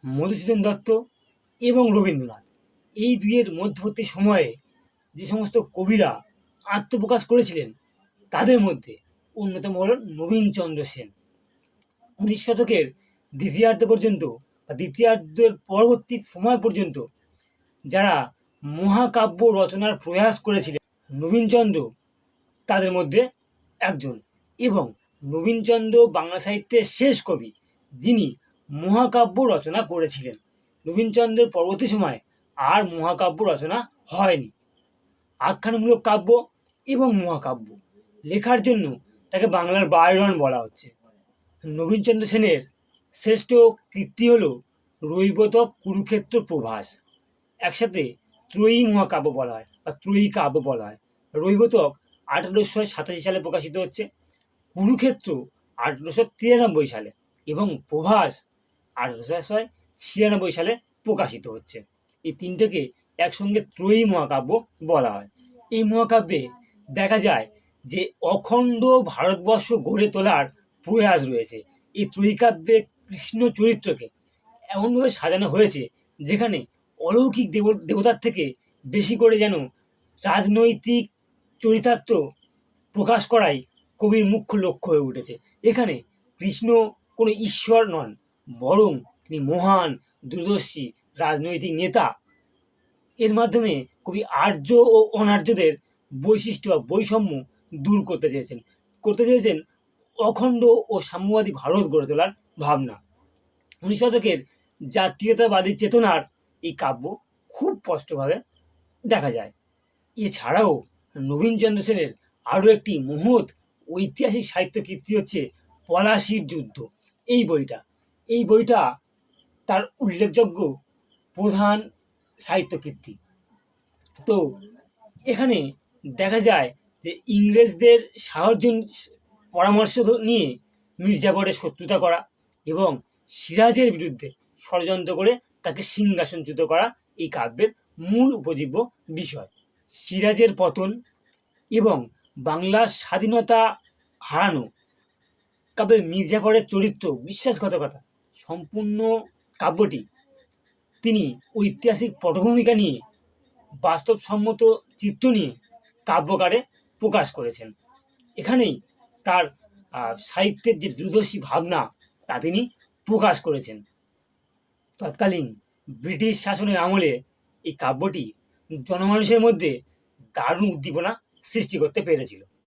মধুসূদন দত্ত এবং রবীন্দ্রনাথ, এই দুইয়ের মধ্যবর্তী সময়ে যে সমস্ত কবিরা আত্মপ্রকাশ করেছিলেন তাদের মধ্যে অন্যতম হলেন নবীনচন্দ্র সেন। 19 শতকের দ্বিতীয়ার্ধ পর্যন্ত বা দ্বিতীয়ার্ধের পরবর্তী সময় পর্যন্ত যারা মহাকাব্য রচনার প্রয়াস করেছিলেন, নবীনচন্দ্র তাদের মধ্যে একজন। এবং নবীনচন্দ্র বাংলা সাহিত্যের শেষ কবি যিনি মহাকাব্য রচনা করেছিলেন। নবীনচন্দ্রের পরবর্তী সময়ে আর মহাকাব্য রচনা হয়নি। আখ্যানমূলক কাব্য এবং মহাকাব্য লেখার জন্য তাকে বাংলার বায়রন বলা হচ্ছে। নবীনচন্দ্র সেনের শ্রেষ্ঠ কীর্তি হল রৈবতক, কুরুক্ষেত্র, প্রভাস। একসাথে ত্রয়ী মহাকাব্য বলা হয় বা ত্রয়ী কাব্য বলা হয়। রৈবতক 1887 সালে প্রকাশিত হচ্ছে, কুরুক্ষেত্র 1893 সালে এবং প্রভাস 1896 সালে প্রকাশিত হচ্ছে। এই তিনটেকে একসঙ্গে ত্রয়ী মহাকাব্য বলা হয়। এই মহাকাব্যে দেখা যায় যে অখণ্ড ভারতবর্ষ গড়ে তোলার প্রয়াস রয়েছে। এই ত্রয়ী কাব্যে কৃষ্ণ চরিত্রকে এমনভাবে সাজানো হয়েছে যেখানে অলৌকিক দেবতার থেকে বেশি করে যেন রাজনৈতিক চরিতার্থ প্রকাশ করাই কবির মুখ্য লক্ষ্য হয়ে উঠেছে। এখানে কৃষ্ণ কোনো ঈশ্বর নন, বরং তিনি মহান দূরদর্শী রাজনৈতিক নেতা। এর মাধ্যমে কবি আর্য ও অনার্যদের বৈশিষ্ট্য বা বৈষম্য দূর করতে চেয়েছেন অখণ্ড ও সাম্যবাদী ভারত গড়ে তোলার ভাবনা। 19 শতকের জাতীয়তাবাদী চেতনার এই কাব্য খুব স্পষ্টভাবে দেখা যায়। এছাড়াও নবীনচন্দ্র সেনের আরও একটি মহৎ ঐতিহাসিক সাহিত্য কীর্তি হচ্ছে পলাশীর যুদ্ধ। এই বইটা তার উল্লেখযোগ্য প্রধান সাহিত্য কীর্তি। তো এখানে দেখা যায় যে ইংরেজদের সাহায্য পরামর্শ নিয়ে মির্জাফরের শত্রুতা করা এবং সিরাজের বিরুদ্ধে ষড়যন্ত্র করে তাকে সিংহাসনচ্যুত করা এই কাব্যের মূল উপজীব্য বিষয়। সিরাজের পতন এবং বাংলার স্বাধীনতা হারানো কাব্যে মির্জাফরের চরিত্র, বিশ্বাসঘাতকতা সম্পূর্ণ কাব্যটি তিনি ঐতিহাসিক পটভূমিকা নিয়ে, বাস্তবসম্মত চিত্র নিয়ে কাব্যকারে প্রকাশ করেছেন। এখানেই তার সাহিত্যের যে দূরদর্শী ভাবনা তা তিনি প্রকাশ করেছেন। তৎকালীন ব্রিটিশ শাসনের আমলে এই কাব্যটি জনমানুষের মধ্যে দারুণ উদ্দীপনা সৃষ্টি করতে পেরেছিল।